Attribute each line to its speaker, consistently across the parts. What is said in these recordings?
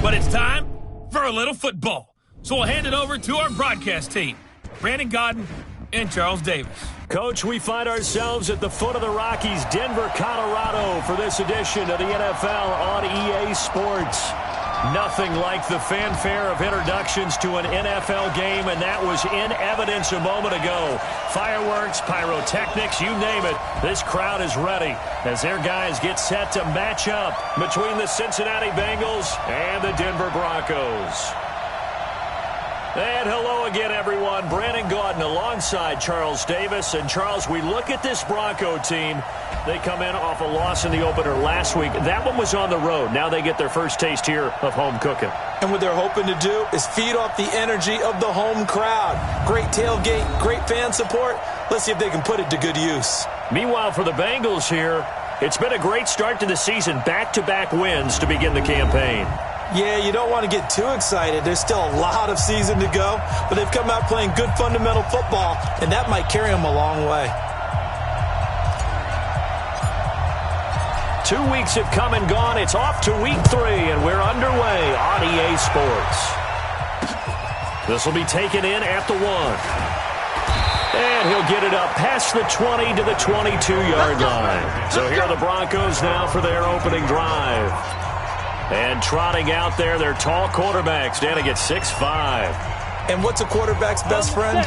Speaker 1: But it's time for a little football. So we'll hand it over to our broadcast team, Brandon Godden and Charles Davis.
Speaker 2: Coach, we find ourselves at the foot of the Rockies, Denver, Colorado, for this edition of the NFL on EA Sports. Nothing like the fanfare of introductions to an NFL game, and that was in evidence a moment ago. Fireworks, pyrotechnics, you name it. This crowd is ready as their guys get set to match up between the Cincinnati Bengals and the Denver Broncos. And hello again, everyone. Brandon Gaudin alongside Charles Davis. And, Charles, we look at this Bronco team. They come in off a loss in the opener last week. That one was on the road. Now they get their first taste here of home cooking.
Speaker 3: And what they're hoping to do is feed off the energy of the home crowd. Great tailgate, great fan support. Let's see if they can put it to good use.
Speaker 2: Meanwhile, for the Bengals here, it's been a great start to the season. Back-to-back wins to begin the campaign.
Speaker 3: Yeah, you don't want to get too excited. There's still a lot of season to go, but they've come out playing good fundamental football, and that might carry them a long way.
Speaker 2: 2 weeks have come and gone. It's off to week 3, and we're underway on EA Sports. This will be taken in at the 1. And he'll get it up past the 20 to the 22-yard line. So here are the Broncos now for their opening drive. And trotting out there, their tall quarterback standing at 6'5".
Speaker 3: And what's a quarterback's best friend?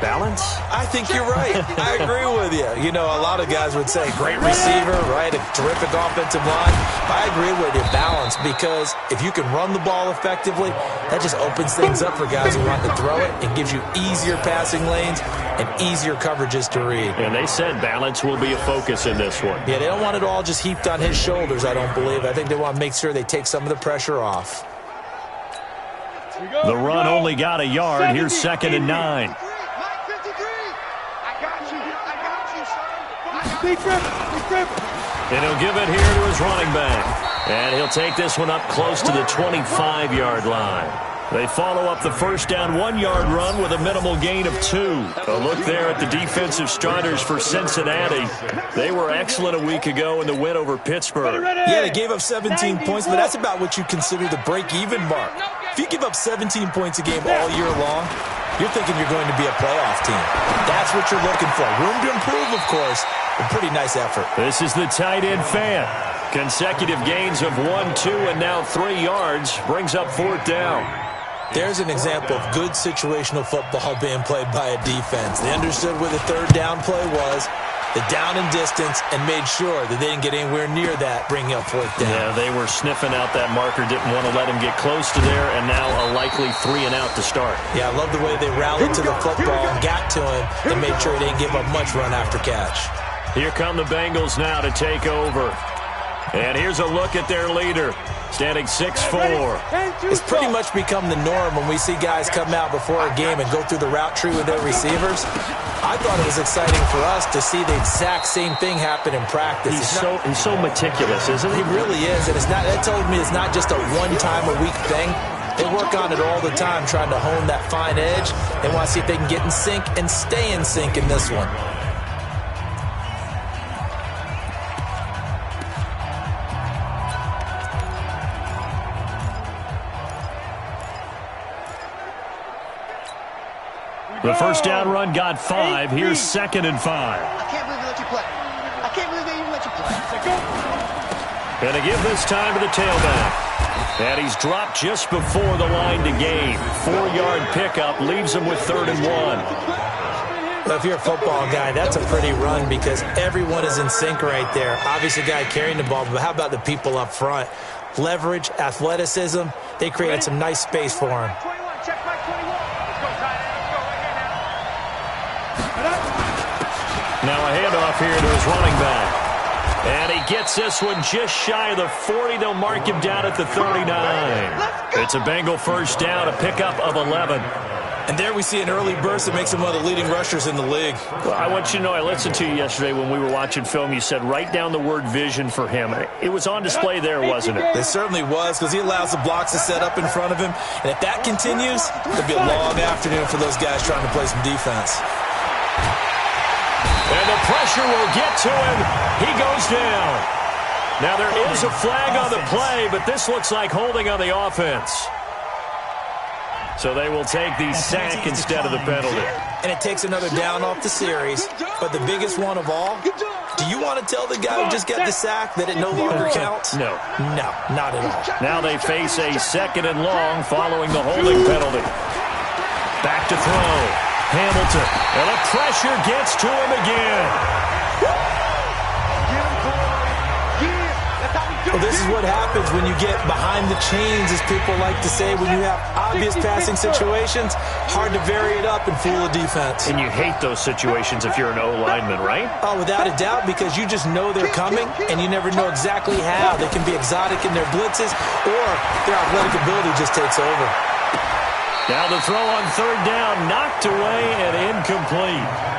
Speaker 2: Balance?
Speaker 3: I think you're right. I agree with you. You know, a lot of guys would say great receiver, right? A terrific offensive line. I agree with you, balance, because if you can run the ball effectively, that just opens things up for guys who want to throw it and gives you easier passing lanes and easier coverages to read.
Speaker 2: And they said balance will be a focus in this one.
Speaker 3: Yeah, they don't want it all just heaped on his shoulders, I don't believe. I think they want to make sure they take some of the pressure off.
Speaker 2: The run only got a yard. Here's 2nd and 9. And he'll give it here to his running back. And he'll take this one up close to the 25-yard line. They follow up the first down 1-yard run with a minimal gain of 2. A look there at the defensive starters for Cincinnati. They were excellent a week ago in the win over Pittsburgh.
Speaker 3: Yeah, they gave up 17 points, but that's about what you consider the break-even mark. If you give up 17 points a game all year long, you're thinking you're going to be a playoff team. That's what you're looking for. Room to improve, of course. A pretty nice effort.
Speaker 2: This is the tight end fan. Consecutive gains of 1, 2, and now 3 yards brings up 4th down.
Speaker 3: There's an example of good situational football being played by a defense. They understood where the 3rd down play was, the down and distance, and made sure that they didn't get anywhere near that, bringing up 4th down.
Speaker 2: Yeah, they were sniffing out that marker, didn't want to let him get close to there, and now a likely 3 and out to start.
Speaker 3: Yeah, I love the way they rallied to the football and got to him and made sure he didn't give up much run after catch.
Speaker 2: Here come the Bengals now to take over. And here's a look at their leader, standing 6'4".
Speaker 3: It's pretty much become the norm when we see guys come out before a game and go through the route tree with their receivers. I thought it was exciting for us to see the exact same thing happen in practice.
Speaker 2: He's so meticulous, isn't he?
Speaker 3: He really is, and that tells me it's not just a one-time-a-week thing. They work on it all the time, trying to hone that fine edge. They want to see if they can get in sync and stay in sync in this one.
Speaker 2: The first down run got 5. Here's 2nd and 5.
Speaker 4: I can't believe they let you play. I can't believe they even let you play.
Speaker 2: And to give this time to the tailback. And he's dropped just before the line to gain. 4-yard pickup leaves him with 3rd and 1.
Speaker 3: Well, if you're a football guy, that's a pretty run because everyone is in sync right there. Obviously, the guy carrying the ball, but how about the people up front? Leverage, athleticism, they created some nice space for him.
Speaker 2: Now a handoff here to his running back. And he gets this one just shy of the 40. They'll mark him down at the 39. It's a Bengal first down, a pickup of 11.
Speaker 3: And there we see an early burst that makes him one of the leading rushers in the league.
Speaker 2: Well, I want you to know, I listened to you yesterday when we were watching film. You said write down the word vision for him. It was on display there, wasn't it?
Speaker 3: It certainly was, because he allows the blocks to set up in front of him. And if that continues, it'll be a long afternoon for those guys trying to play some defense.
Speaker 2: And the pressure will get to him. He goes down. Now, there is a flag on the play, but this looks like holding on the offense. So they will take the sack instead of the penalty.
Speaker 3: And it takes another down off the series. But the biggest one of all, do you want to tell the guy who just got the sack that it no longer counts?
Speaker 2: No.
Speaker 3: No, not at all.
Speaker 2: Now they face a 2nd and long following the holding penalty. Back to throw. Hamilton. And the pressure gets to him again.
Speaker 3: Well, this is what happens when you get behind the chains, as people like to say, when you have obvious passing situations. Hard to vary it up and fool the defense.
Speaker 2: And you hate those situations if you're an O-lineman, right?
Speaker 3: Oh, without a doubt, because you just know they're coming, and you never know exactly how. They can be exotic in their blitzes, or their athletic ability just takes over.
Speaker 2: Now the throw on 3rd down, knocked away and incomplete.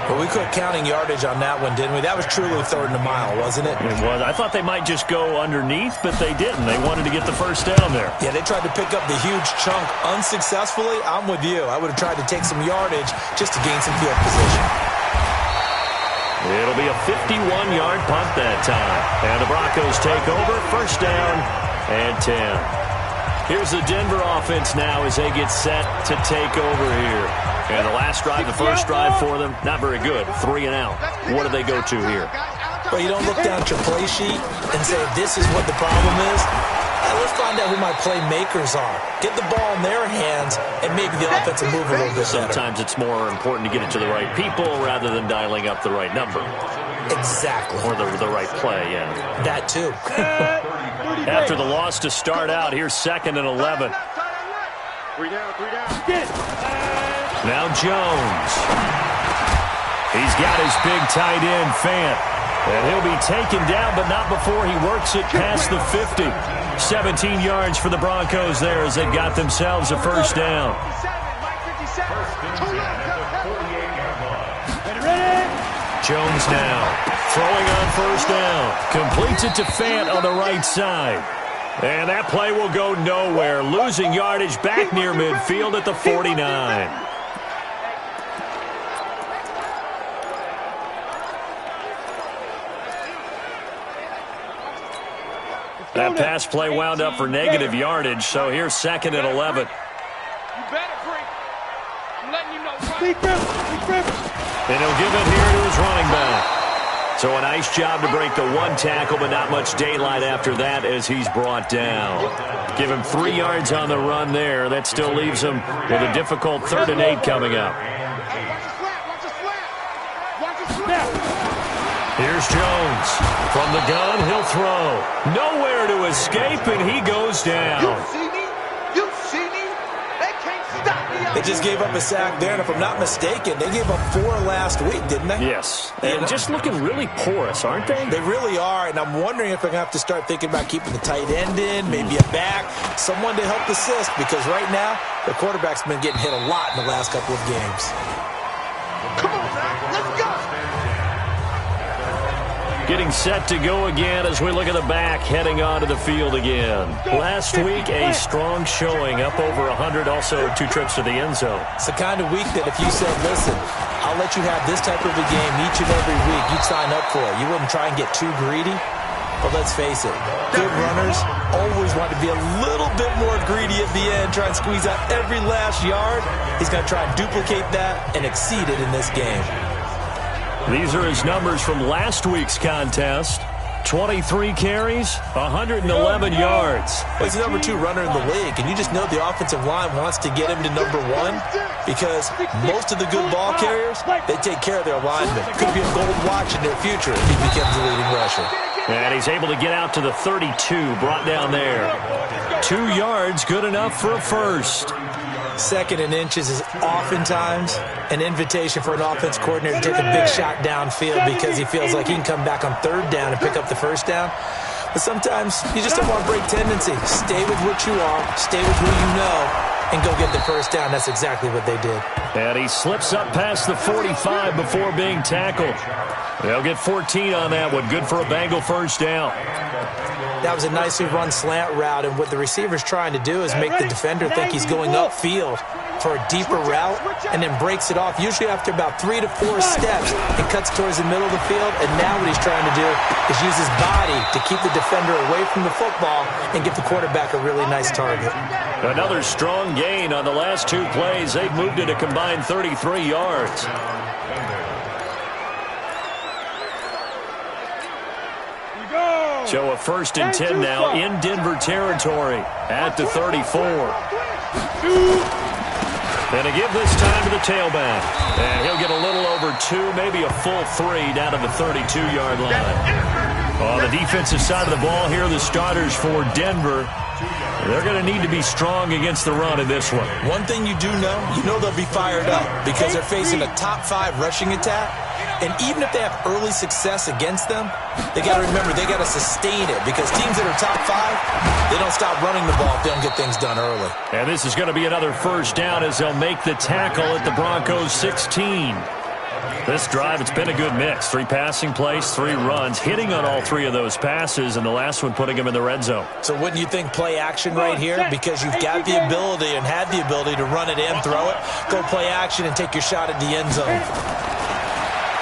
Speaker 3: Well, we quit counting yardage on that one, didn't we? That was truly 3rd and a mile, wasn't it?
Speaker 2: It was. I thought they might just go underneath, but they didn't. They wanted to get the first down there.
Speaker 3: Yeah, they tried to pick up the huge chunk unsuccessfully. I'm with you. I would have tried to take some yardage just to gain some field position.
Speaker 2: It'll be a 51-yard punt that time. And the Broncos take over. 1st down and 10. Here's the Denver offense now as they get set to take over here. And the last drive, the first drive for them, not very good. 3 and out. What do they go to here?
Speaker 3: Well, you don't look down at your play sheet and say, this is what the problem is. Let's find out who my playmakers are. Get the ball in their hands and maybe the offense will move a little bit better.
Speaker 2: Sometimes it's more important to get it to the right people rather than dialing up the right number.
Speaker 3: Exactly.
Speaker 2: Or the right play, yeah.
Speaker 3: That too.
Speaker 2: After the loss to start out, here's 2nd and 11.
Speaker 4: 3 down.
Speaker 2: Now Jones. He's got his big tight end, Fant. And he'll be taken down, but not before he works it past the 50. 17 yards for the Broncos there as they've got themselves a 1st down. Jones now throwing on 1st down. Completes it to Fant on the right side. And that play will go nowhere. Losing yardage back near midfield at the 49. That pass play wound up for negative yardage, so here's 2nd and 11.
Speaker 4: You better break. I'm letting you know.
Speaker 2: And he'll give it here to his running back. So a nice job to break the 1 tackle, but not much daylight after that as he's brought down. Give him 3 yards on the run there. That still leaves him with a difficult 3rd and 8 coming up. Here's Jones. From the gun, he'll throw. Nowhere to escape, and he goes down.
Speaker 4: You see me? They can't stop me.
Speaker 3: They just gave up a sack there, and if I'm not mistaken, they gave up 4 last week, didn't they?
Speaker 2: Yes. And just looking really porous, aren't they?
Speaker 3: They really are, and I'm wondering if I'm going to have to start thinking about keeping the tight end in, maybe a back, someone to help assist, because right now, the quarterback's been getting hit a lot in the last couple of games.
Speaker 4: Come on, man. Let's go.
Speaker 2: Getting set to go again as we look at the back, heading onto the field again. Last week, a strong showing, up over 100, also 2 trips to the end zone.
Speaker 3: It's the kind of week that if you said, listen, I'll let you have this type of a game each and every week, you'd sign up for it. You wouldn't try and get too greedy. But let's face it, good runners always want to be a little bit more greedy at the end, try and squeeze out every last yard. He's going to try and duplicate that and exceed it in this game.
Speaker 2: These are his numbers from last week's contest. 23 carries, 111 yards.
Speaker 3: Well, he's the number 2 runner in the league, and you just know the offensive line wants to get him to number 1 because most of the good ball carriers, they take care of their linemen. Could be a gold watch in their future if he becomes the leading rusher.
Speaker 2: And he's able to get out to the 32, brought down there. 2 yards, good enough for a first.
Speaker 3: 2nd and inches is oftentimes an invitation for an offense coordinator to take a big shot downfield because he feels like he can come back on 3rd down and pick up the 1st down. But sometimes you just don't want to break tendency. Stay with what you are, stay with who you know, and go get the 1st down. That's exactly what they did.
Speaker 2: And he slips up past the 45 before being tackled. They'll get 14 on that one. Good for a Bengal 1st down.
Speaker 3: That was a nicely run slant route, and what the receiver's trying to do is make the defender think he's going upfield. for a deeper route and then breaks it off, usually after about 3 to 4 steps, and cuts towards the middle of the field. And now what he's trying to do is use his body to keep the defender away from the football and give the quarterback a really nice target.
Speaker 2: Another strong gain on the last 2 plays. They've moved it a combined 33 yards. So a 1st and 10 now in Denver territory at the 34. And a give this time to the tailback. And he'll get a little over 2, maybe a full 3 down to the 32-yard line. On the defensive side of the ball here, the starters for Denver, they're going to need to be strong against the run in this one.
Speaker 3: One thing you do know they'll be fired up because they're facing a top 5 rushing attack. And even if they have early success against them, they got to remember they got to sustain it because teams that are top 5, they don't stop running the ball if they don't get things done early.
Speaker 2: And this is going to be another 1st down as they'll make the tackle at the Broncos 16. This drive, it's been a good mix. 3 passing plays, 3 runs, hitting on all 3 of those passes, and the last one putting them in the red zone.
Speaker 3: So wouldn't you think play action right here? Because you've got the ability and had the ability to run it and throw it. Go play action and take your shot at the end zone.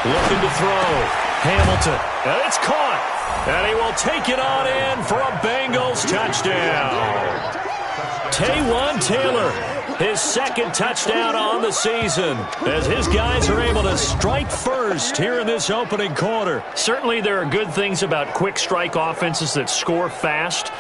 Speaker 2: Looking to throw. Hamilton. And it's caught. And he will take it on in for a Bengals touchdown. Taywan Taylor, his 2nd touchdown on the season, as his guys are able to strike first here in this opening quarter. Certainly there are good things about quick strike offenses that score fast,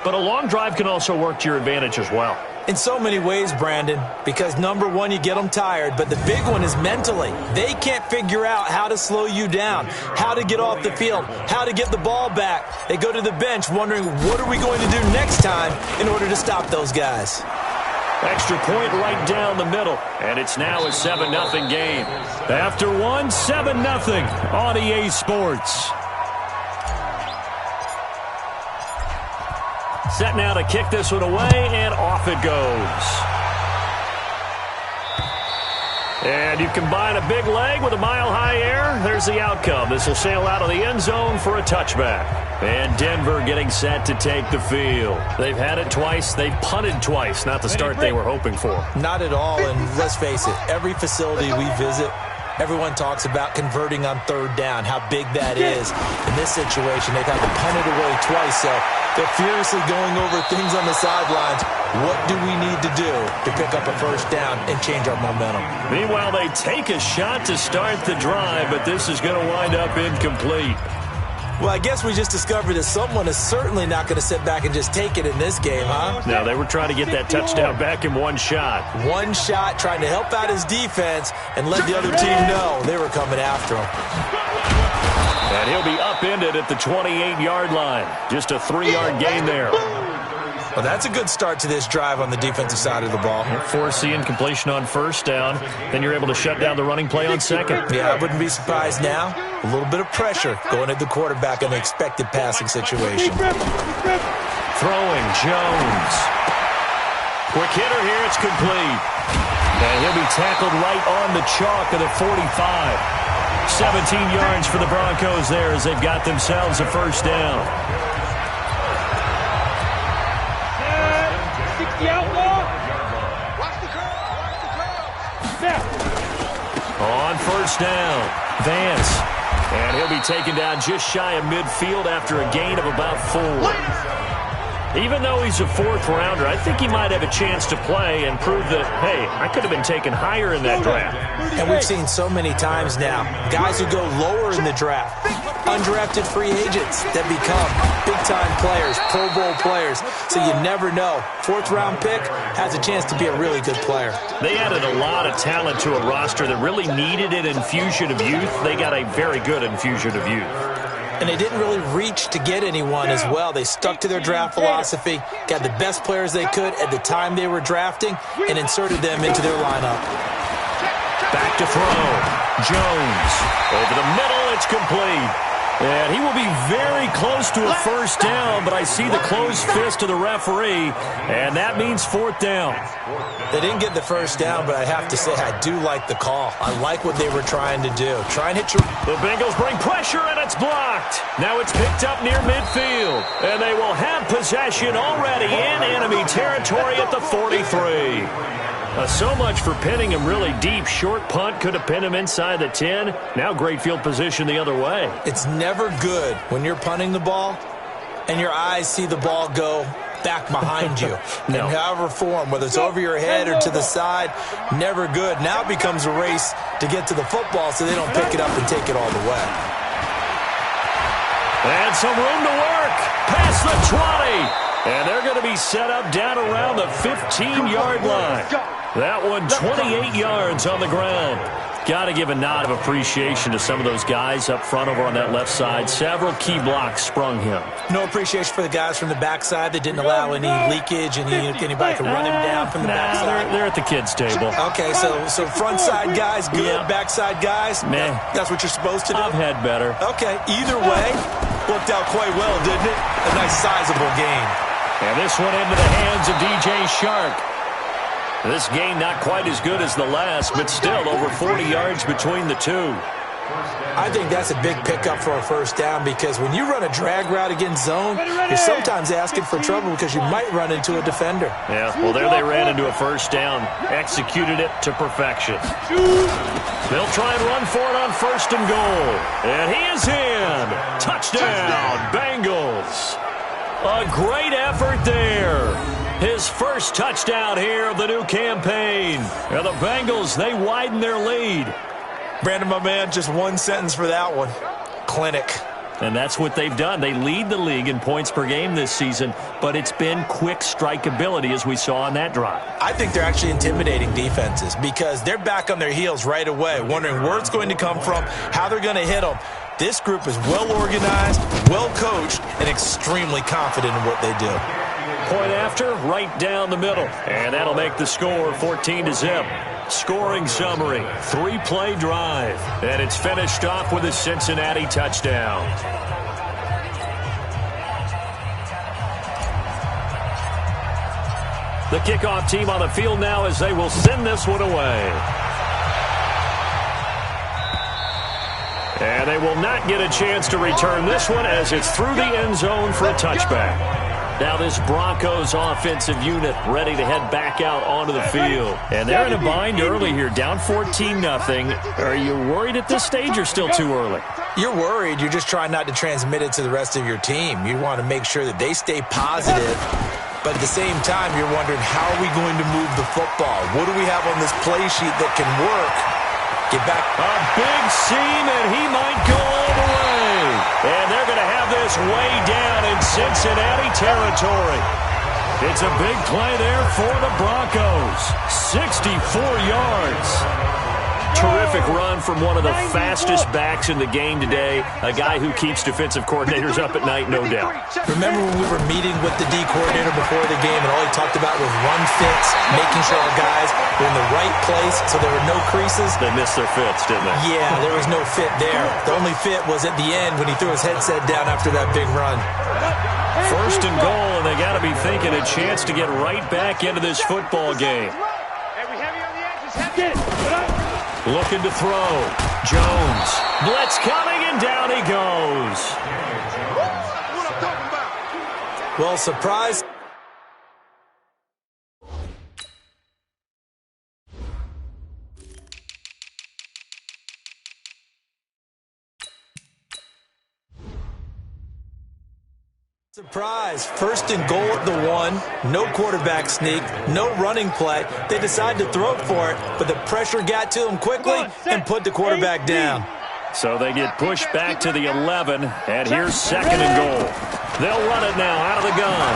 Speaker 2: but a long drive can also work to your advantage as well.
Speaker 3: In so many ways, Brandon, because number one, you get them tired, but the big one is mentally. They can't figure out how to slow you down, how to get off the field, how to get the ball back. They go to the bench wondering, what are we going to do next time in order to stop those guys?
Speaker 2: Extra point right down the middle, and it's now a 7-0 game. After one, 7-0 on EA Sports. Set now to kick this one away, and off it goes. And you combine a big leg with a mile-high air, there's the outcome. This will sail out of the end zone for a touchback. And Denver getting set to take the field. They've had it twice. They've punted twice. Not the start they were hoping for.
Speaker 3: Not at all, and let's face it, every facility we visit, everyone talks about converting on 3rd down, how big that is. In this situation, they've had to punt it away twice, so they're furiously going over things on the sidelines. What do we need to do to pick up a 1st down and change our momentum?
Speaker 2: Meanwhile, they take a shot to start the drive, but this is going to wind up incomplete.
Speaker 3: Well, I guess we just discovered that someone is certainly not going to sit back and just take it in this game, huh?
Speaker 2: No, they were trying to get that touchdown back in one shot.
Speaker 3: One shot, trying to help out his defense and let the other team know they were coming after him.
Speaker 2: And he'll be upended at the 28-yard line. Just a 3-yard gain there.
Speaker 3: Well, that's a good start to this drive on the defensive side of the ball.
Speaker 2: Forcing incompletion on 1st down. Then you're able to shut down the running play on 2nd.
Speaker 3: Yeah, I wouldn't be surprised now. A little bit of pressure going at the quarterback in the expected passing situation.
Speaker 2: Throwing, Jones. Quick hitter here, it's complete. And he'll be tackled right on the chalk of the 45. 17 yards for the Broncos there as they've got themselves a 1st down. On 1st down, Vance. And he'll be taken down just shy of midfield after a gain of about 4. Even though he's a 4th rounder, I think he might have a chance to play and prove that, hey, I could have been taken higher in that draft.
Speaker 3: And we've seen so many times now, guys who go lower in the draft, undrafted free agents that become big-time players, Pro Bowl players. So you never know. 4th-round pick has a chance to be a really good player.
Speaker 2: They added a lot of talent to a roster that really needed an infusion of youth. They got a very good infusion of youth.
Speaker 3: And they didn't really reach to get anyone as well. They stuck to their draft philosophy, got the best players they could at the time they were drafting, and inserted them into their lineup.
Speaker 2: Back to throw. Jones. Over the middle, it's complete. And he will be very close to a 1st down, but I see the closed fist of the referee, and that means 4th down.
Speaker 3: They didn't get the 1st down, but I have to say I do like the call. I like what they were trying to do. Try and hit your...
Speaker 2: The Bengals bring pressure, and it's blocked. Now it's picked up near midfield, and they will have possession already in enemy territory at the 43. So much for pinning him really deep. Short punt could have pinned him inside the 10. Now great field position the other way.
Speaker 3: It's never good when you're punting the ball and your eyes see the ball go back behind you.
Speaker 2: No.
Speaker 3: In however form, whether it's over your head or to the side, never good. Now it becomes a race to get to the football so they don't pick it up and take it all the way.
Speaker 2: And some room to work. Past the 20. And they're going to be set up down around the 15-yard line. That one 28 yards on the ground. Got to give a nod of appreciation to some of those guys up front over on that left side. Several key blocks sprung him.
Speaker 3: No appreciation for the guys from the backside that didn't allow any leakage and anybody could run him down from the backside.
Speaker 2: They're at the kids' table.
Speaker 3: Okay, so front side guys good, backside guys, that's what you're supposed to do?
Speaker 2: I've had better.
Speaker 3: Okay, either way, worked out quite well, didn't it? A nice sizable gain.
Speaker 2: And this one into the hands of DJ Shark. This game not quite as good as the last, but still over 40 yards between the two.
Speaker 3: I think that's a big pickup for a first down because when you run a drag route against zone, you're sometimes asking for trouble because you might run into a defender.
Speaker 2: Yeah, well, there they ran into a first down. Executed it to perfection. They'll try and run for it on first and goal. And he is in. Touchdown, Bengals. A great effort there. His first touchdown here of the new campaign. And the Bengals, they widen their lead.
Speaker 3: Brandon, my man, just one sentence for that one. Clinic.
Speaker 2: And that's what they've done. They lead the league in points per game this season, but it's been quick strikeability as we saw on that drive.
Speaker 3: I think they're actually intimidating defenses because they're back on their heels right away, wondering where it's going to come from, how they're going to hit them. This group is well organized, well coached, and extremely confident in what they do.
Speaker 2: Point after, right down the middle. And that'll make the score 14-0. Scoring summary, 3-play drive. And it's finished off with a Cincinnati touchdown. The kickoff team on the field now as they will send this one away. And they will not get a chance to return this one as it's through the end zone for a touchback. Now this Broncos offensive unit ready to head back out onto the field. And they're in a bind early here, down 14-0. Are you worried at this stage or still too early?
Speaker 3: You're worried. You're just trying not to transmit it to the rest of your team. You want to make sure that they stay positive. But at the same time, you're wondering, how are we going to move the football? What do we have on this play sheet that can work? Get back.
Speaker 2: A big seam, and he might go all the way. And they're going to have this way down in Cincinnati territory. It's a big play there for the Broncos. 64 yards. Terrific run from one of the fastest backs in the game today. A guy who keeps defensive coordinators up at night, no doubt.
Speaker 3: Remember when we were meeting with the D coordinator before the game and all he talked about was run fits, making sure our guys were in the right place so there were no creases?
Speaker 2: They missed their fits, didn't they?
Speaker 3: Yeah, there was no fit there. The only fit was at the end when he threw his headset down after that big run.
Speaker 2: First and goal, and they got to be thinking a chance to get right back into this football game. Looking to throw. Jones. Blitz coming, and down he goes.
Speaker 3: Well, surprise. Surprise. First and goal at the 1. No quarterback sneak. No running play. They decide to throw for it, but the pressure got to them quickly and put the quarterback down.
Speaker 2: So they get pushed back to the 11, and here's second and goal. They'll run it now out of the gun.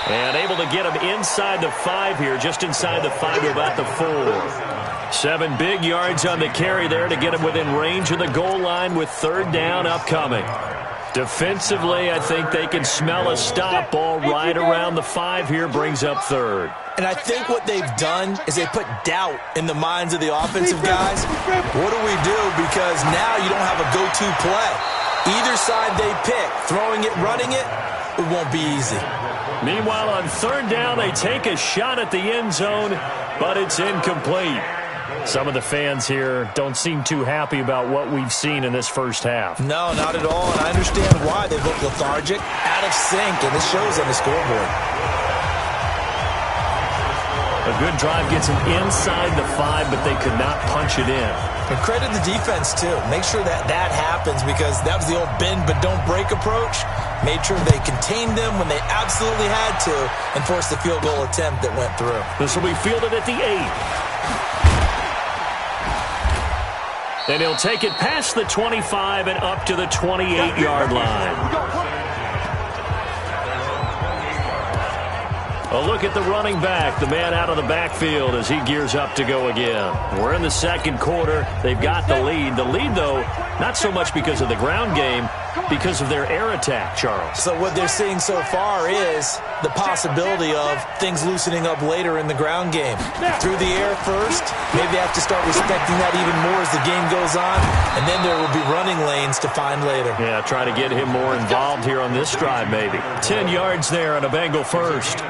Speaker 2: And able to get him inside the 5 here, just inside the 5 to about the 4. 7 big yards on the carry there to get him within range of the goal line with third down upcoming. Defensively, I think they can smell a stop ball right around the 5 here, brings up third.
Speaker 3: And I think what they've done is they put doubt in the minds of the offensive guys. What do we do? Because now you don't have a go-to play. Either side they pick, throwing it, running it, it won't be easy.
Speaker 2: Meanwhile, on third down, they take a shot at the end zone, but it's incomplete. Some of the fans here don't seem too happy about what we've seen in this first half.
Speaker 3: No, not at all, and I understand why. They look lethargic, out of sync, and this shows on the scoreboard.
Speaker 2: A good drive gets them inside the 5, but they could not punch it in.
Speaker 3: And credit the defense, too. Make sure that happens, because that was the old bend but don't break approach. Made sure they contained them when they absolutely had to and forced the field goal attempt that went through.
Speaker 2: This will be fielded at the 8. And he'll take it past the 25 and up to the 28-yard line. A look at the running back, the man out of the backfield as he gears up to go again. We're in the second quarter. They've got the lead. The lead, though, not so much because of the ground game, because of their air attack, Charles.
Speaker 3: So what they're seeing so far is the possibility of things loosening up later in the ground game. Through the air first, maybe they have to start respecting that even more as the game goes on, and then there will be running lanes to find later.
Speaker 2: Yeah, try to get him more involved here on this drive maybe. 10 yards there on a Bengal first.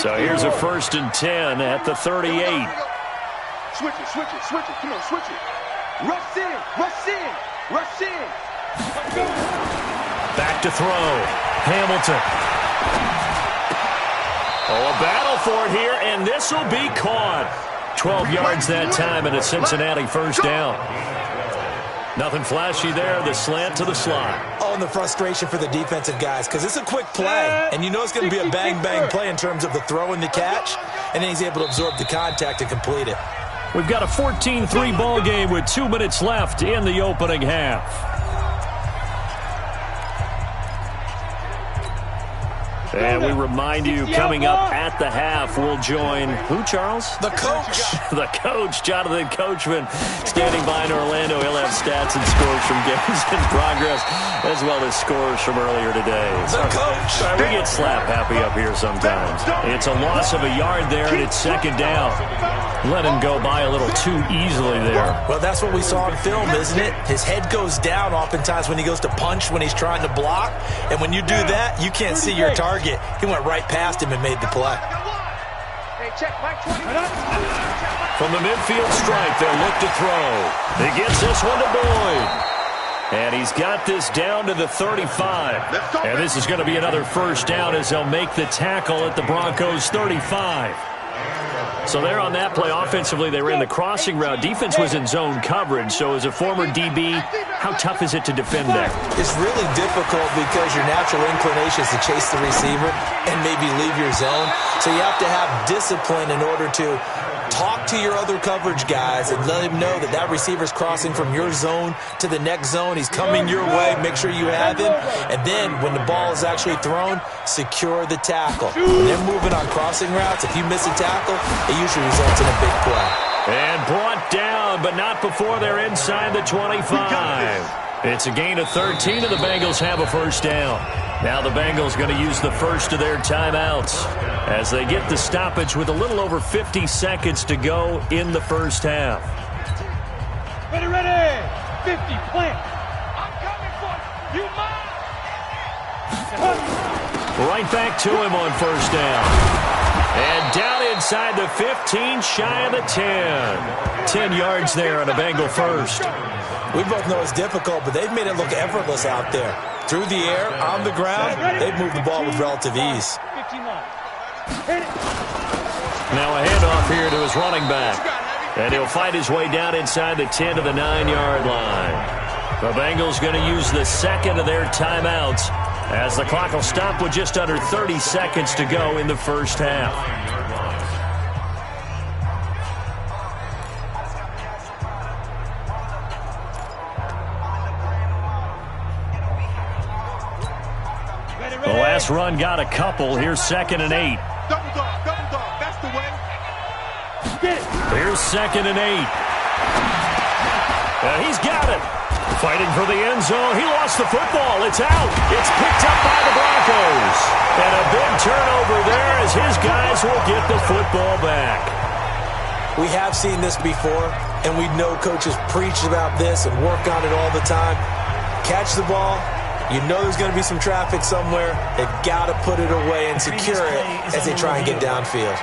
Speaker 2: So here's a 1st and 10 at the 38.
Speaker 4: Switch it, switch it, switch it. Come on, switch it. Rush in, rush in, rush in.
Speaker 2: Back to throw. Hamilton. Oh, a battle for it here, and this will be caught. 12 yards that time, and a Cincinnati first down. Nothing flashy there. The slant to the slot.
Speaker 3: Oh, and the frustration for the defensive guys, because it's a quick play, and you know it's going to be a bang-bang play in terms of the throw and the catch, and then he's able to absorb the contact and complete it.
Speaker 2: We've got a 14-3 ball game with 2 minutes left in the opening half. And we remind you, coming up at the half, we'll join who, Charles?
Speaker 3: The coach.
Speaker 2: The coach, Jonathan Coachman, standing by in Orlando. He'll have stats and scores from games in progress, as well as scores from earlier today.
Speaker 3: The coach.
Speaker 2: We get slap happy up here sometimes. It's a loss of a yard there, and it's second down. Let him go by a little too easily there.
Speaker 3: Well, that's what we saw in film, isn't it? His head goes down oftentimes when he goes to punch, when he's trying to block. And when you do that, you can't see your target. He went right past him and made the play.
Speaker 2: From the midfield stripe, they'll look to throw. He gets this one to Boyd. And he's got this down to the 35. And this is going to be another first down as they'll make the tackle at the Broncos' 35. So there on that play, offensively, they ran the crossing route. Defense was in zone coverage. So as a former DB, how tough is it to defend there?
Speaker 3: It's really difficult because your natural inclination is to chase the receiver and maybe leave your zone. So you have to have discipline in order to talk to your other coverage guys and let him know that that receiver's crossing from your zone to the next zone. He's coming your way. Make sure you have him. And then when the ball is actually thrown, secure the tackle. When they're moving on crossing routes, if you miss a tackle, it usually results in a big play.
Speaker 2: And brought down, but not before they're inside the 25. It's a gain of 13, and the Bengals have a first down. Now the Bengals going to use the first of their timeouts as they get the stoppage with a little over 50 seconds to go in the first half.
Speaker 5: Ready, ready. 50, plant. I'm coming for you.
Speaker 2: Right back to him on first down. And down inside the 15, shy of the 10. 10 yards there on a Bengal first.
Speaker 3: We both know it's difficult, but they've made it look effortless out there. Through the air, on the ground, they've moved the ball with relative ease.
Speaker 2: Now a handoff here to his running back. And he'll fight his way down inside the 10 to the 9-yard line. The Bengals going to use the second of their timeouts as the clock will stop with just under 30 seconds to go in the first half. The last run got a couple. Here's 2nd and 8.
Speaker 4: Double dog, that's the way.
Speaker 2: Here's 2nd and 8. He's got it. Fighting for the end zone. He lost the football. It's out. It's picked up by the Broncos. And a big turnover there as his guys will get the football back.
Speaker 3: We have seen this before, and we know coaches preach about this and work on it all the time. Catch the ball. You know there's going to be some traffic somewhere. They've got to put it away and secure it as they try and get downfield.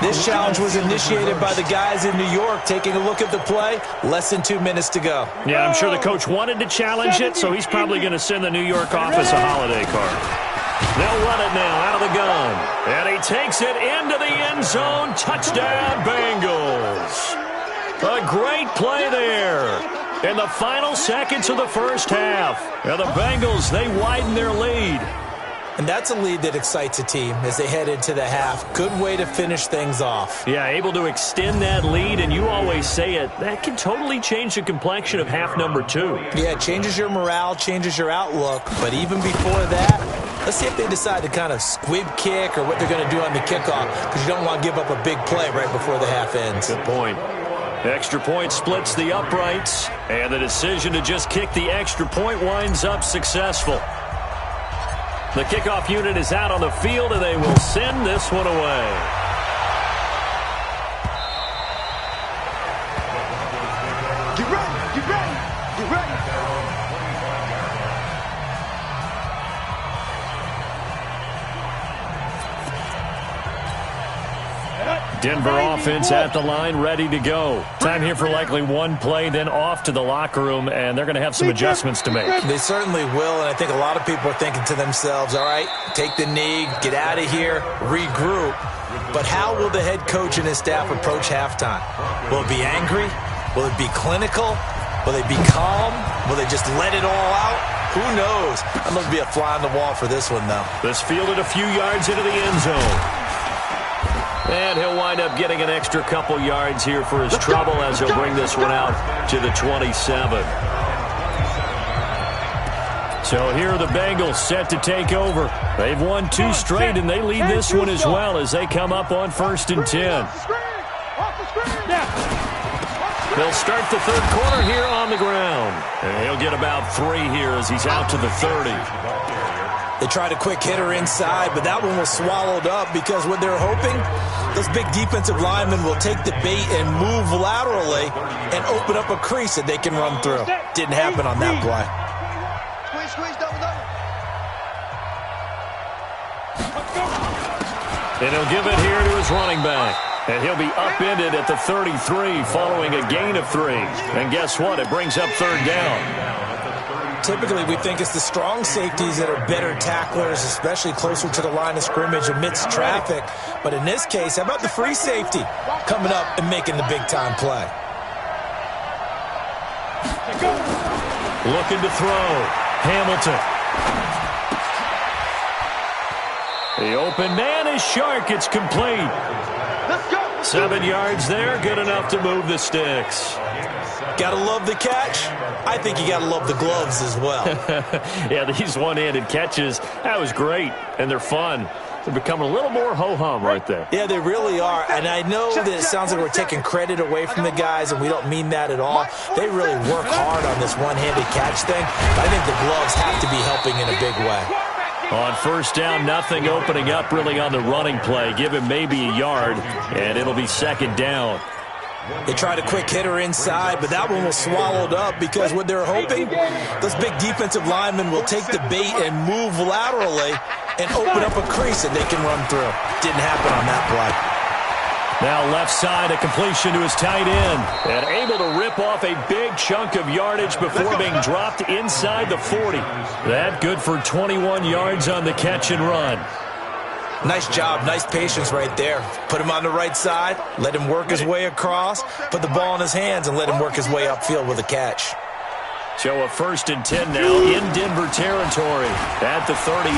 Speaker 3: This challenge was initiated by the guys in New York. Taking a look at the play, less than 2 minutes to go.
Speaker 2: Yeah, I'm sure the coach wanted to challenge it, so he's probably going to send the New York office a holiday card. They'll run it now out of the gun. And he takes it into the end zone. Touchdown, Bengals. A great play there. In the final seconds of the first half. And the Bengals, they widen their lead.
Speaker 3: And that's a lead that excites a team as they head into the half. Good way to finish things off.
Speaker 2: Yeah, able to extend that lead, and you always say it, that can totally change the complexion of half number 2.
Speaker 3: Yeah, it changes your morale, changes your outlook. But even before that, let's see if they decide to kind of squib kick or what they're going to do on the kickoff, because you don't want to give up a big play right before the half ends.
Speaker 2: Good point. Extra point splits the uprights, and the decision to just kick the extra point winds up successful. The kickoff unit is out on the field, and they will send this one away.
Speaker 4: Get ready, get ready, get ready.
Speaker 2: Denver offense at the line, ready to go. Time here for likely one play, then off to the locker room, and they're going to have some adjustments to make.
Speaker 3: They certainly will, and I think a lot of people are thinking to themselves, all right, take the knee, get out of here, regroup. But how will the head coach and his staff approach halftime? Will it be angry? Will it be clinical? Will they be calm? Will they just let it all out? Who knows? I'm going to be a fly on the wall for this one, though.
Speaker 2: This fielded a few yards into the end zone. And he'll wind up getting an extra couple yards here for his trouble as he'll bring this one out to the 27. So here are the Bengals set to take over. They've won 2 straight, and they lead this one as well as they come up on 1st and 10. They'll start the third quarter here on the ground. And he'll get about 3 here as he's out to the 30.
Speaker 3: They tried a quick hitter inside, but that one was swallowed up because what they're hoping, those big defensive linemen will take the bait and move laterally and open up a crease that they can run through. Didn't happen on that play.
Speaker 4: Squeeze, double.
Speaker 2: And he'll give it here to his running back. And he'll be upended at the 33 following a gain of 3. And guess what? It brings up 3rd down.
Speaker 3: Typically, we think it's the strong safeties that are better tacklers, especially closer to the line of scrimmage amidst traffic. But in this case, how about the free safety coming up and making the big-time play?
Speaker 2: Looking to throw. Hamilton. The open man is Shark. It's complete.
Speaker 4: Let's go.
Speaker 2: 7 yards there. Good enough to move the sticks.
Speaker 3: Gotta love the catch. I think you gotta love the gloves as well.
Speaker 2: Yeah, these one-handed catches, that was great, and they're fun. They're becoming a little more ho-hum right there.
Speaker 3: Yeah, they really are, and I know that it sounds like we're taking credit away from the guys, and we don't mean that at all. They really work hard on this one-handed catch thing, but I think the gloves have to be helping in a big way.
Speaker 2: On 1st down, nothing opening up really on the running play. Give him maybe a yard, and it'll be 2nd down.
Speaker 3: They tried a quick hitter inside, but that one was swallowed up because what they're hoping, those big defensive linemen will take the bait and move laterally and open up a crease that they can run through. Didn't happen on that play.
Speaker 2: Now left side, a completion to his tight end. And able to rip off a big chunk of yardage before being dropped inside the 40. That good for 21 yards on the catch and run.
Speaker 3: Nice job, nice patience right there. Put him on the right side, let him work his way across, put the ball in his hands, and let him work his way upfield with a catch.
Speaker 2: So a 1st and 10 now in Denver territory at the 38.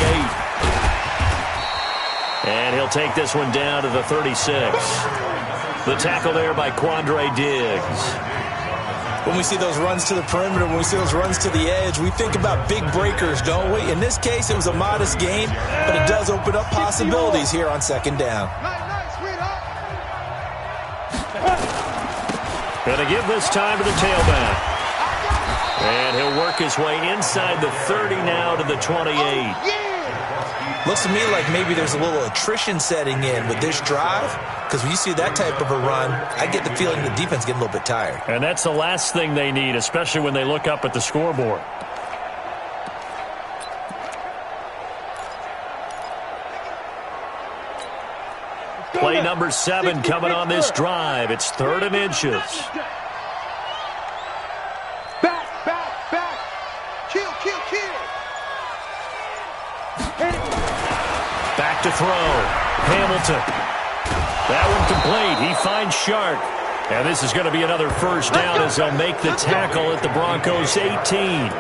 Speaker 2: And he'll take this one down to the 36. The tackle there by Quandre Diggs.
Speaker 3: When we see those runs to the perimeter, when we see those runs to the edge, we think about big breakers, don't we? In this case, it was a modest gain, but it does open up possibilities here on 2nd down.
Speaker 2: Going to give this time to the tailback. And he'll work his way inside the 30 now to the 28.
Speaker 3: Looks to me like maybe there's a little attrition setting in with this drive, because when you see that type of a run, I get the feeling the defense getting a little bit tired.
Speaker 2: And that's the last thing they need, especially when they look up at the scoreboard. Play number 7 coming on this drive. It's 3rd and inches.
Speaker 4: Back. Kill.
Speaker 2: Back to throw. Hamilton. That one complete. He finds Shark. And this is going to be another first down as they'll make the tackle at the Broncos' 18.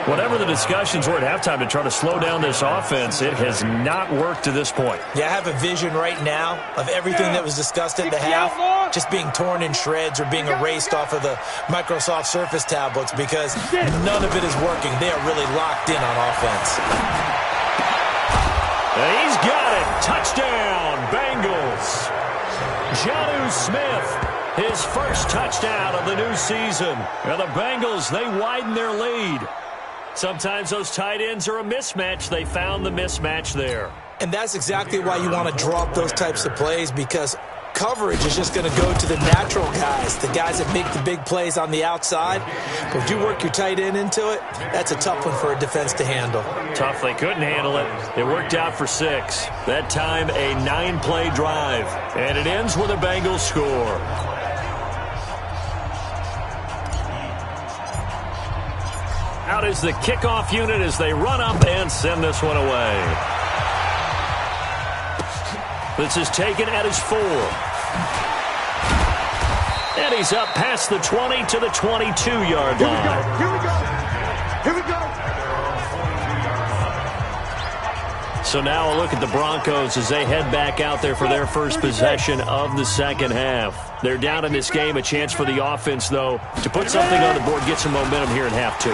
Speaker 2: Whatever the discussions were at halftime to try to slow down this offense, it has not worked to this point.
Speaker 3: Yeah, I have a vision right now of everything that was discussed at the half just being torn in shreds or being erased off of the Microsoft Surface tablets because none of it is working. They are really locked in on offense.
Speaker 2: And he's got it. Touchdown, Bengals. Jonnu Smith, his first touchdown of the new season. And the Bengals, they widen their lead. Sometimes those tight ends are a mismatch. They found the mismatch there.
Speaker 3: And that's exactly why you want to draw up those types of plays, because coverage is just going to go to the natural guys, the guys that make the big plays on the outside. But if you work your tight end into it, that's a tough one for a defense to handle.
Speaker 2: Tough. They couldn't handle it. It worked out for 6. That time, a 9-play drive. And it ends with a Bengals score. Out is the kickoff unit as they run up and send this one away. This is taken at his 4. And he's up past the 20 to the 22-yard line.
Speaker 4: Here we go.
Speaker 2: So now a look at the Broncos as they head back out there for their first possession of the second half. They're down in this game. A chance for the offense, though, to put something on the board, get some momentum here in half 2.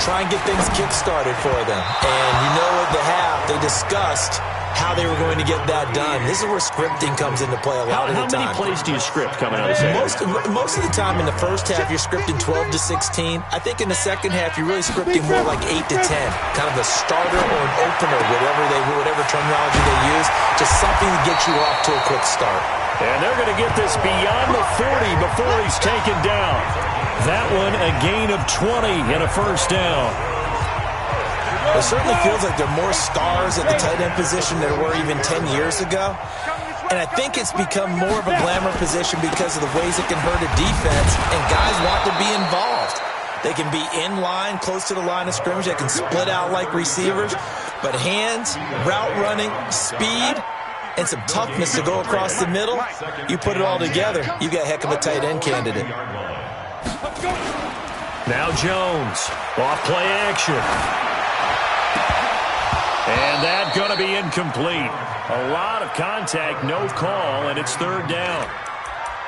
Speaker 3: Try and get things kick-started for them. And you know at the half, they discussed how they were going to get that done. This is where scripting comes into play a lot of the time.
Speaker 2: How many plays do you script coming out of the second?
Speaker 3: Most of the time in the first half, you're scripting 12 to 16. I think in the second half, you're really scripting more like 8 to 10. Kind of a starter or an opener, whatever terminology they use. Just something to get you off to a quick start.
Speaker 2: And they're going to get this beyond the 40 before he's taken down. That one a gain of 20 and a first down.
Speaker 3: It certainly feels like there are more stars at the tight end position than there were even 10 years ago. And I think it's become more of a glamour position because of the ways it can hurt a defense, and guys want to be involved. They can be in line, close to the line of scrimmage. They can split out like receivers. But hands, route running, speed, and some toughness to go across the middle, you put it all together, you got a heck of a tight end candidate.
Speaker 2: Now Jones, off play action. And that's going to be incomplete. A lot of contact, no call, and it's 3rd down.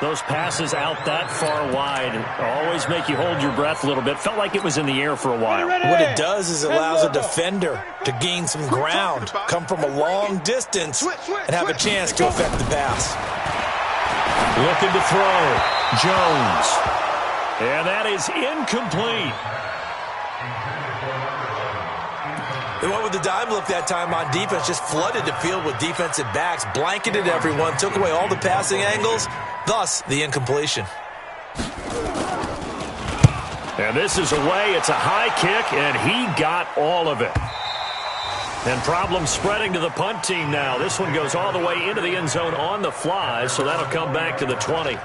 Speaker 2: Those passes out that far wide always make you hold your breath a little bit. Felt like it was in the air for a while.
Speaker 3: What it does is it allows a defender to gain some ground, come from a long distance, and have a chance to affect the pass.
Speaker 2: Looking to throw. Jones. And that is incomplete.
Speaker 3: They went with the dime look that time on defense, just flooded the field with defensive backs, blanketed everyone, took away all the passing angles, thus the incompletion.
Speaker 2: And this is away. It's a high kick, and he got all of it. And problems spreading to the punt team now. This one goes all the way into the end zone on the fly, so that'll come back to the 20.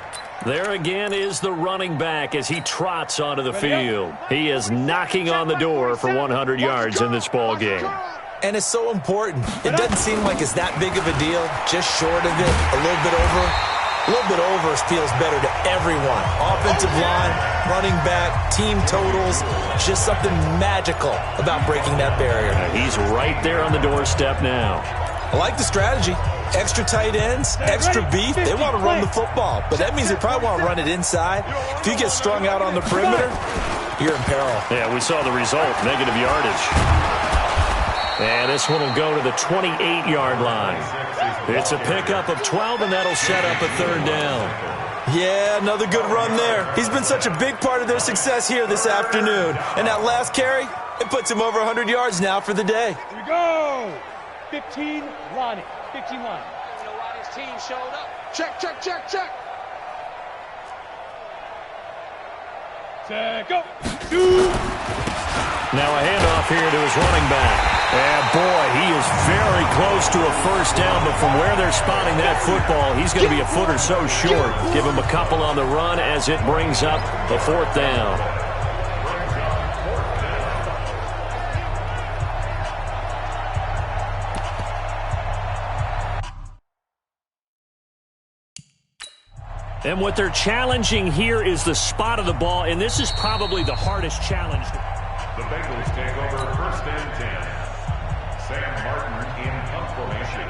Speaker 2: There again is the running back as he trots onto the field. He is knocking on the door for 100 yards in this ball game.
Speaker 3: And it's so important. It doesn't seem like it's that big of a deal, just short of it, a little bit over. A little bit over feels better to everyone. Offensive line, running back, team totals, just something magical about breaking that barrier.
Speaker 2: He's right there on the doorstep now.
Speaker 3: I like the strategy. Extra tight ends, extra beef. They want to run the football, but that means they probably want to run it inside. If you get strung out on the perimeter, you're in peril.
Speaker 2: Yeah, we saw the result, negative yardage. And this one will go to the 28-yard line. It's a pickup of 12, and that'll set up a 3rd down.
Speaker 3: Yeah, another good run there. He's been such a big part of their success here this afternoon. And that last carry, it puts him over 100 yards now for the day.
Speaker 5: Here we go. 15, Lonnie. 15 line.
Speaker 6: Lonnie's team showed up.
Speaker 4: Check.
Speaker 5: Set, go. 2.
Speaker 2: Now a handoff here to his running back. And boy, he is very close to a first down, but from where they're spotting that football, he's going to be a foot or so short. Give him a couple on the run as it brings up the fourth down. And what they're challenging here is the spot of the ball, and this is probably the hardest challenge.
Speaker 7: The Bengals take over first and 10. Sam Martin in punt formation.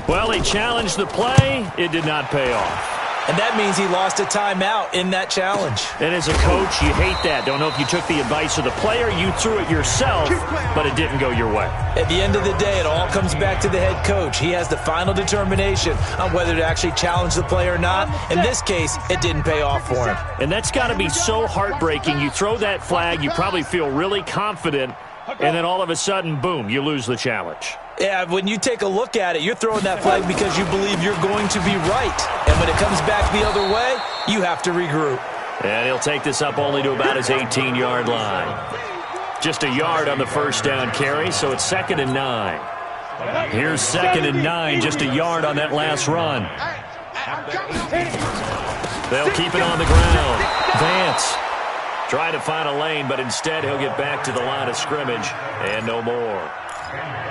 Speaker 2: Well, he challenged the play. It did not pay off.
Speaker 3: And that means he lost a timeout in that challenge.
Speaker 2: And as a coach, you hate that. Don't know if you took the advice of the player, you threw it yourself, but it didn't go your way.
Speaker 3: At the end of the day, it all comes back to the head coach. He has the final determination on whether to actually challenge the play or not. In this case, it didn't pay off for him.
Speaker 2: And that's got to be so heartbreaking. You throw that flag, you probably feel really confident, and then all of a sudden, boom, you lose the challenge.
Speaker 3: Yeah, when you take a look at it, you're throwing that flag because you believe you're going to be right. And when it comes back the other way, you have to regroup.
Speaker 2: And he'll take this up only to about his 18-yard line. Just a yard on the first down carry, so it's 2nd and 9. Here's 2nd and 9, just a yard on that last run. They'll keep it on the ground. Vance trying to find a lane, but instead he'll get back to the line of scrimmage, and no more.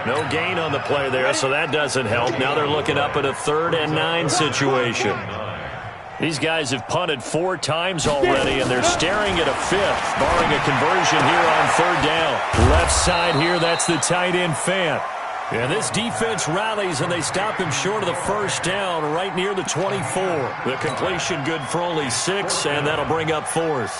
Speaker 2: No gain on the play there, so that doesn't help. Now they're looking up at a 3rd and 9 situation. These guys have punted 4 times already, and they're staring at a 5th, barring a conversion here on 3rd down. Left side here, that's the tight end Fant. And this defense rallies, and they stop him short of the first down right near the 24. The completion good for only 6, and that'll bring up 4th.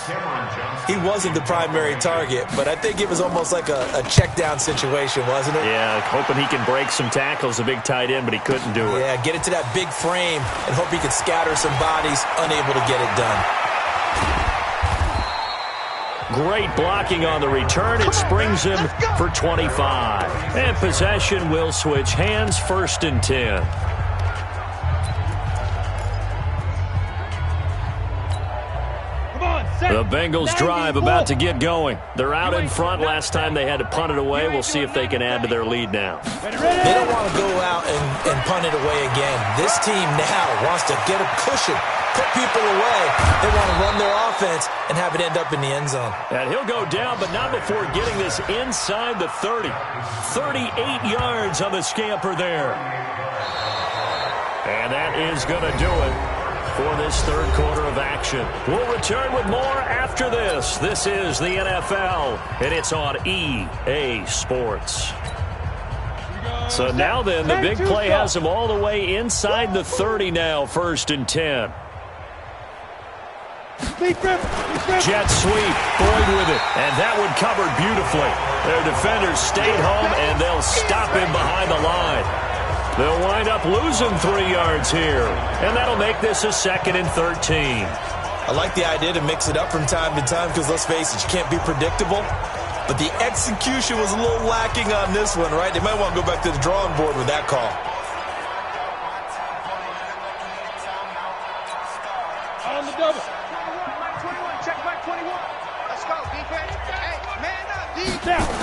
Speaker 3: He wasn't the primary target, but I think it was almost like a check down situation, wasn't it?
Speaker 2: Yeah, hoping he can break some tackles, a big tight end, but he couldn't do it.
Speaker 3: Yeah, get it to that big frame and hope he can scatter some bodies, unable to get it done.
Speaker 2: Great blocking on the return. It springs him for 25. And possession will switch hands, 1st and 10. The Bengals drive about to get going. They're out in front. Last time they had to punt it away. We'll see if they can add to their lead now.
Speaker 3: They don't want to go out and punt it away again. This team now wants to get a cushion, put people away. They want to run their offense and have it end up in the end zone.
Speaker 2: And he'll go down, but not before getting this inside the 30. 38 yards on the scamper there. And that is going to do it for this 3rd quarter of action. We'll return with more after this. This is the NFL, and it's on EA Sports. So now then, the big play has him all the way inside the 30 now, 1st and 10. Jet sweep, Boyd with it, and that one covered beautifully. Their defenders stayed home, and they'll stop him behind the line. They'll wind up losing 3 yards here, and that'll make this a 2nd and 13.
Speaker 3: I like the idea to mix it up from time to time because, let's face it, you can't be predictable. But the execution was a little lacking on this one, right? They might want to go back to the drawing board with that call.
Speaker 5: On the double.
Speaker 6: Check back 21. Let's go, defense. Hey, man up, defense.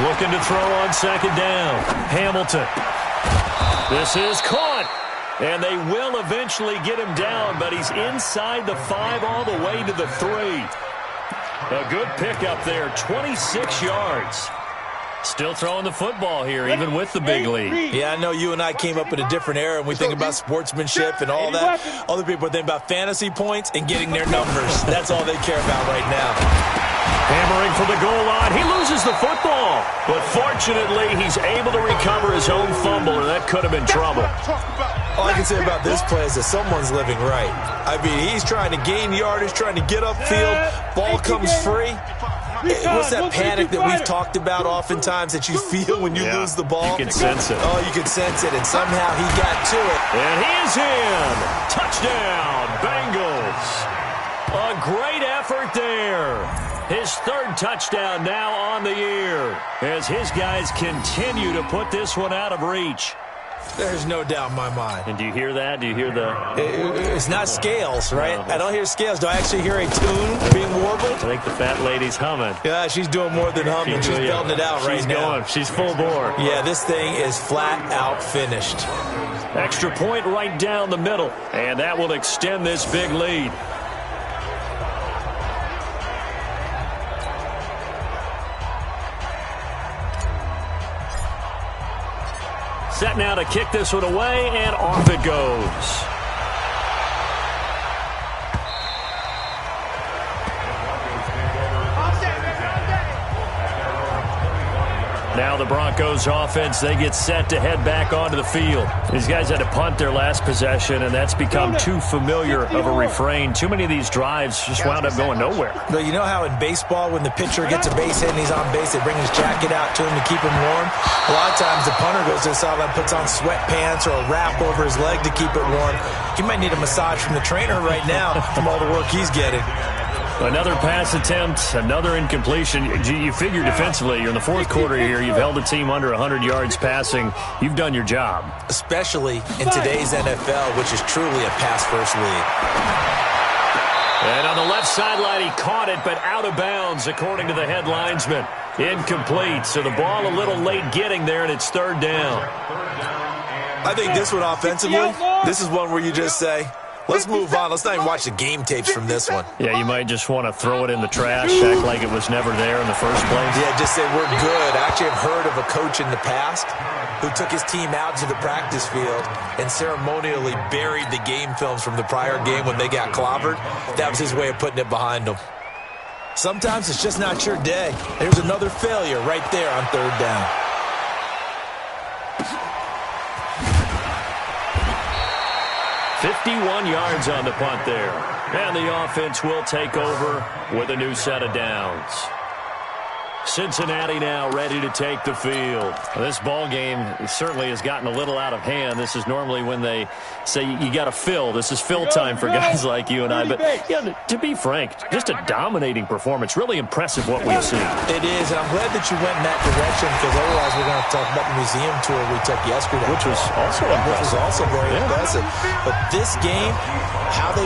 Speaker 2: Looking to throw on 2nd down. Hamilton. This is caught. And they will eventually get him down, but he's inside the 5 all the way to the 3. A good pickup there, 26 yards. Still throwing the football here, even with the big lead.
Speaker 3: Yeah, I know you and I came up in a different era, and we think about sportsmanship and all that. Other people think about fantasy points and getting their numbers. That's all they care about right now.
Speaker 2: Hammering for the goal line. He loses the football. But fortunately, he's able to recover his own fumble, or that could have been trouble.
Speaker 3: All I can say about this play is that someone's living right. I mean, he's trying to gain yardage, trying to get upfield. Ball comes free. What's that panic that we've talked about oftentimes that you feel when you lose the ball?
Speaker 2: You can sense it.
Speaker 3: Oh, you can sense it, and somehow he got to it.
Speaker 2: And he is in. Touchdown, Bengals. A great effort there. His 3rd touchdown now on the year as his guys continue to put this one out of reach.
Speaker 3: There's no doubt in my mind.
Speaker 2: And do you hear that? Do you hear the...
Speaker 3: It's not scales, right?
Speaker 2: No.
Speaker 3: I don't hear scales. Do I actually hear a tune being warbled?
Speaker 2: I think the fat lady's humming.
Speaker 3: Yeah, she's doing more than humming. She's belting it out right now.
Speaker 2: She's full bore.
Speaker 3: Yeah, this thing is flat out finished.
Speaker 2: Extra point right down the middle. And that will extend this big lead. Set now to kick this one away, and off it goes. Now the Broncos offense, they get set to head back onto the field. These guys had to punt their last possession, and that's become too familiar of a refrain. Too many of these drives just wound up going nowhere.
Speaker 3: But you know how in baseball, when the pitcher gets a base hit and he's on base, they bring his jacket out to him to keep him warm? A lot of times the punter goes to the sideline, puts on sweatpants or a wrap over his leg to keep it warm. He might need a massage from the trainer right now from all the work he's getting.
Speaker 2: Another pass attempt, another incompletion. You figure defensively, you're in the fourth quarter here. You've held the team under 100 yards passing. You've done your job. Especially in today's NFL, which is truly a pass-first league. And on the left sideline, he caught it, but out of bounds, according to the head linesman. Incomplete, so the ball a little late getting there, and it's third down.
Speaker 3: I think this one offensively, this is one where you just say, let's move on. Let's not even watch the game tapes from this one.
Speaker 2: Yeah, you might just want to throw it in the trash, act like it was never there in the first place.
Speaker 3: Yeah, just say we're good. I actually have heard of a coach in the past who took his team out to the practice field and ceremonially buried the game films from the prior game when they got clobbered. That was his way of putting it behind them. Sometimes it's just not your day. There's another failure right there on third down. .51 yards on the punt there. And the offense will take over with a new set of downs. Cincinnati now ready to take the field. Well, this ball game certainly has gotten a little out of hand. This is normally when they say you got to fill. This is fill time for guys like you and I. But yeah, to be frank, just a dominating performance. Really impressive what we've seen. It is, and I'm glad that you went in that direction because otherwise we're going to talk about the museum tour we took yesterday.
Speaker 2: Which was also impressive.
Speaker 3: Which was also very impressive. But this game, how they...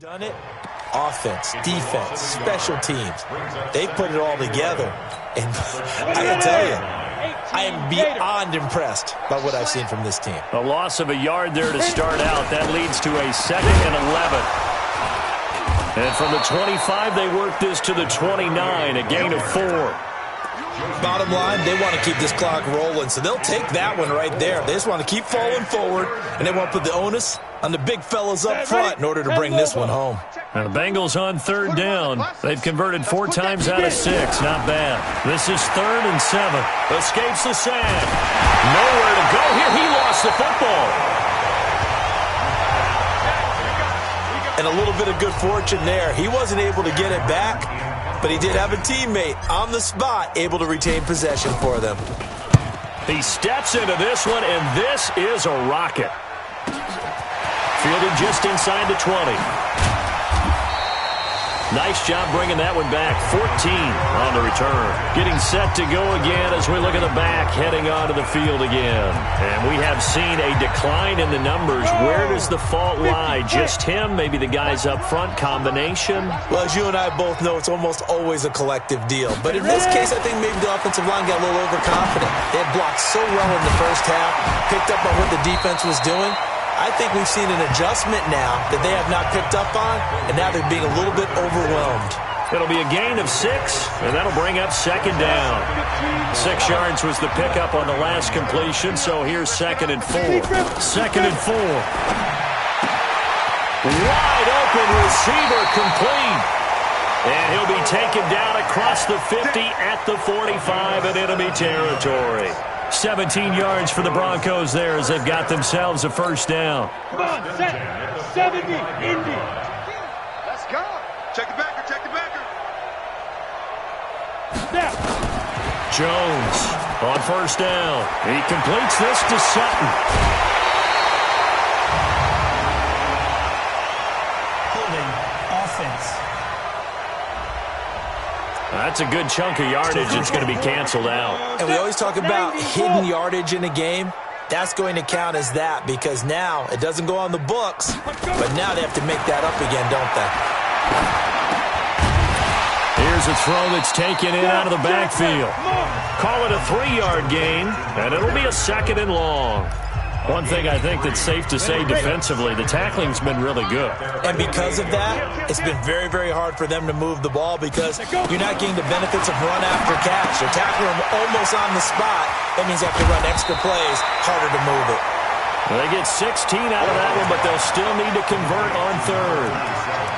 Speaker 3: done it. Offense, defense, special teams. They put it all together. And I can tell you, I am beyond impressed by what I've seen from this team.
Speaker 2: A loss of a yard there to start out. That leads to a 2nd and 11. And from the 25, they work this to the 29, a gain of 4.
Speaker 3: Bottom line, they want to keep this clock rolling, so they'll take that one right there. They just want to keep falling forward, and they want to put the onus on the big fellas up front in order to bring this one home.
Speaker 2: Now the Bengals on third down. They've converted 4 times out of 6. Not bad. This is 3rd and 7. Escapes the sand. Nowhere to go here. He lost the football.
Speaker 3: And a little bit of good fortune there. He wasn't able to get it back, but he did have a teammate on the spot able to retain possession for them.
Speaker 2: He steps into this one, and this is a rocket. Fielded just inside the 20. Nice job bringing that one back. 14 on the return. Getting set to go again as we look at the back, heading onto the field again. And we have seen a decline in the numbers. Where does the fault lie? Just him? Maybe the guys up front? Combination?
Speaker 3: Well, as you and I both know, it's almost always a collective deal. But in this case, I think maybe the offensive line got a little overconfident. They had blocked so well in the first half, picked up on what the defense was doing. I think we've seen an adjustment now that they have not picked up on, and now they're being a little bit overwhelmed.
Speaker 2: It'll be a gain of 6, and that'll bring up second down. 6 yards was the pickup on the last completion, so here's 2nd and 4. 2nd and 4. Wide open receiver complete. And he'll be taken down across the 50 at the 45 in enemy territory. 17 yards for the Broncos there as they've got themselves a first down.
Speaker 5: Come on, set. 70, Indy.
Speaker 6: Let's go. Check the backer, check the backer.
Speaker 5: Snap.
Speaker 2: Jones on first down. He completes this to Sutton.
Speaker 3: Holding offense.
Speaker 2: That's a good chunk of yardage. It's going to be canceled out.
Speaker 3: And we always talk about hidden yardage in a game. That's going to count as that because now it doesn't go on the books, but now they have to make that up again, don't they?
Speaker 2: Here's a throw that's taken in out of the backfield. Call it a 3-yard gain, and it'll be a 2nd and long. One thing I think that's safe to say defensively, the tackling's been really good.
Speaker 3: And because of that, it's been very, very hard for them to move the ball because you're not getting the benefits of run after catch. You're tackling them almost on the spot. That means you have to run extra plays, harder to move it.
Speaker 2: Well, they get 16 out of that one, but they'll still need to convert on 3rd.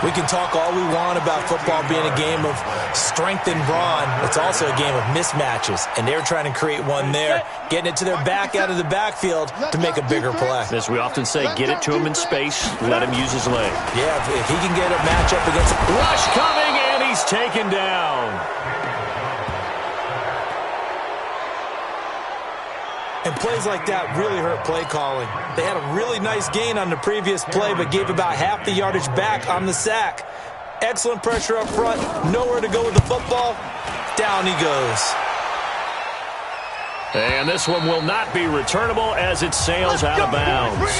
Speaker 3: We can talk all we want about football being a game of strength and brawn. It's also a game of mismatches, and they're trying to create one there, getting it to their back out of the backfield to make a bigger play.
Speaker 2: As we often say, get it to him in space, let him use his leg.
Speaker 3: Yeah, if he can get a matchup against...
Speaker 2: Rush coming, and he's taken down.
Speaker 3: And plays like that really hurt play calling. They had a really nice gain on the previous play, but gave about half the yardage back on the sack. Excellent pressure up front. Nowhere to go with the football. Down he goes.
Speaker 2: And this one will not be returnable as it sails out of bounds.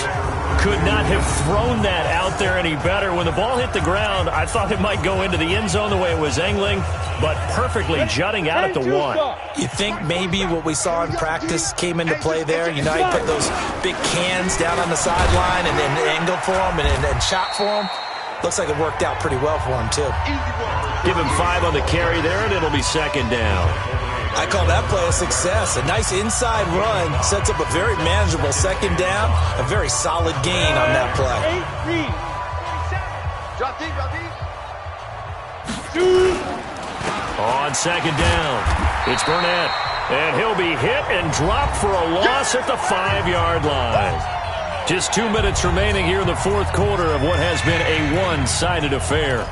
Speaker 2: Could not have thrown that out there any better. When the ball hit the ground, I thought it might go into the end zone the way it was angling, but perfectly jutting out at the 1.
Speaker 3: You think maybe what we saw in practice came into play there? You know, he put those big cans down on the sideline and then angled for him and shot for him. Looks like it worked out pretty well for him, too.
Speaker 2: Give him 5 on the carry there, and it'll be 2nd down.
Speaker 3: I call that play a success. A nice inside run sets up a very manageable 2nd down. A very solid gain on that play.
Speaker 6: Drop deep, drop deep.
Speaker 2: On 2nd down, it's Burnett. And he'll be hit and dropped for a loss at the 5-yard line. Just 2 minutes remaining here in the 4th quarter of what has been a one-sided affair.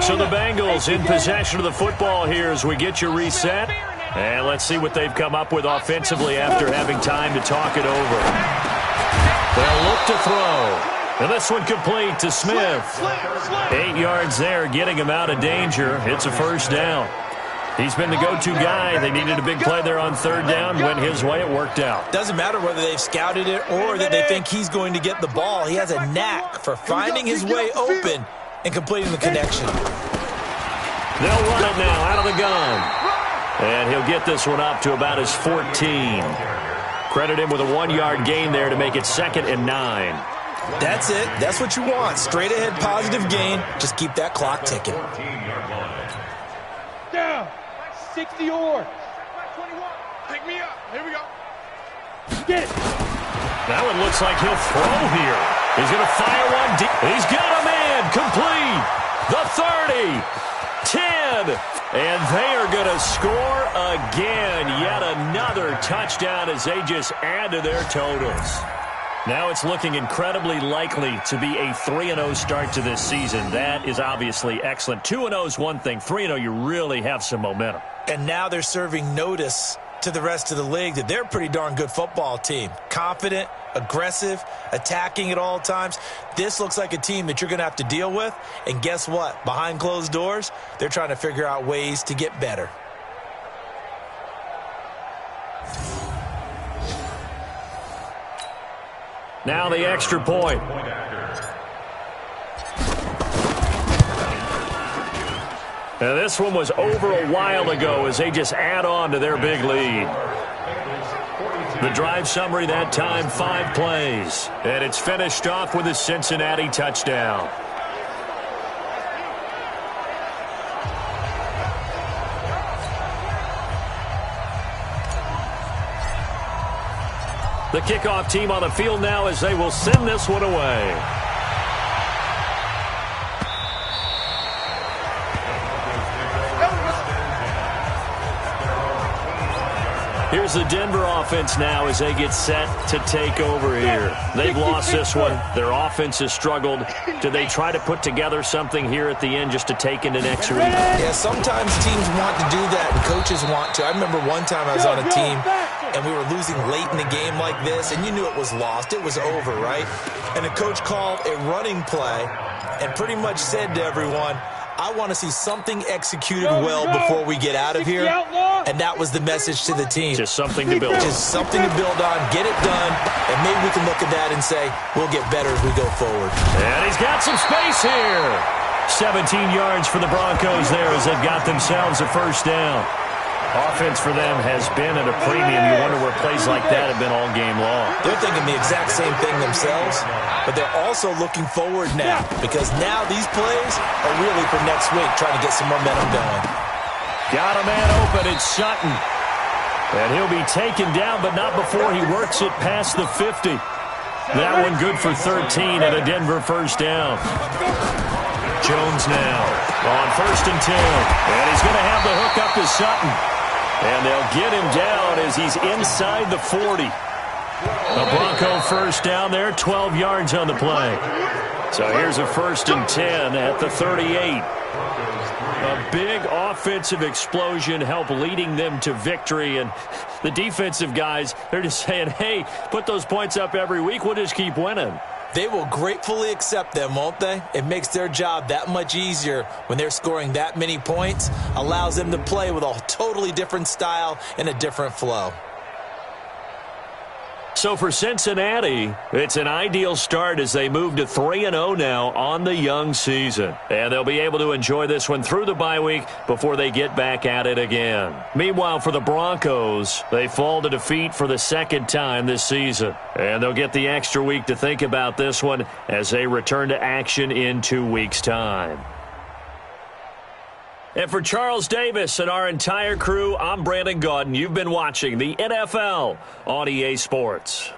Speaker 2: So the Bengals in possession of the football here as we get you reset. And let's see what they've come up with offensively after having time to talk it over. They'll look to throw. And this one complete to Smith. 8 yards there, getting him out of danger. It's a first down. He's been the go-to guy. They needed a big play there on 3rd down. Went his way. It worked out.
Speaker 3: Doesn't matter whether they've scouted it or that they think he's going to get the ball. He has a knack for finding his way open and completing the connection.
Speaker 2: They'll run it now out of the gun. And he'll get this one up to about his 14. Credit him with a 1-yard gain there to make it 2nd and 9.
Speaker 3: That's it. That's what you want. Straight ahead positive gain. Just keep that clock ticking.
Speaker 5: Down. 60 or.
Speaker 6: Pick me up. Here we go.
Speaker 5: Get it.
Speaker 2: That one looks like he'll throw here. He's going to fire one deep. He's got a man. Complete. The 30. 10. And they are going to score again. Yet another touchdown as they just add to their totals. Now it's looking incredibly likely to be a 3-0 start to this season. That is obviously excellent. 2-0 is one thing. 3-0, you really have some momentum.
Speaker 3: And now they're serving notice to the rest of the league that they're a pretty darn good football team. Confident, aggressive, attacking at all times. This looks like a team that you're going to have to deal with. And guess what? Behind closed doors, they're trying to figure out ways to get better.
Speaker 2: Now the extra point. Now this one was over a while ago as they just add on to their big lead. The drive summary that time, 5 plays. And it's finished off with a Cincinnati touchdown. The kickoff team on the field now as they will send this one away. Here's the Denver offense now as they get set to take over here. They've lost this one. Their offense has struggled. Do they try to put together something here at the end just to take into next week?
Speaker 3: Yeah, sometimes teams want to do that and coaches want to. I remember one time I was on a team and we were losing late in the game like this, and you knew it was lost. It was over, right? And the coach called a running play and pretty much said to everyone, I want to see something executed well before we get out of here. And that was the message to the team.
Speaker 2: Just something to build.
Speaker 3: Just something to build on, get it done, and maybe we can look at that and say, we'll get better as we go forward.
Speaker 2: And he's got some space here. 17 yards for the Broncos there as they've got themselves a first down. Offense for them has been at a premium. You wonder where plays like that have been all game long.
Speaker 3: They're thinking the exact same thing themselves, but they're also looking forward now because now these plays are really for next week, trying to get some momentum going.
Speaker 2: Got a man open. It's Sutton. And he'll be taken down, but not before he works it past the 50. That one good for 13 and a Denver first down. Jones now on 1st and 10. And he's going to have the hook up to Sutton. And they'll get him down as he's inside the 40. A Bronco first down there, 12 yards on the play. So here's a 1st and 10 at the 38. A big offensive explosion helped leading them to victory. And the defensive guys, they're just saying, hey, put those points up every week. We'll just keep winning.
Speaker 3: They will gratefully accept them, won't they? It makes their job that much easier when they're scoring that many points. Allows them to play with a totally different style and a different flow.
Speaker 2: So for Cincinnati, it's an ideal start as they move to 3-0 now on the young season. And they'll be able to enjoy this one through the bye week before they get back at it again. Meanwhile, for the Broncos, they fall to defeat for the 2nd time this season. And they'll get the extra week to think about this one as they return to action in 2 weeks' time. And for Charles Davis and our entire crew, I'm Brandon Gaudin. You've been watching the NFL on EA Sports.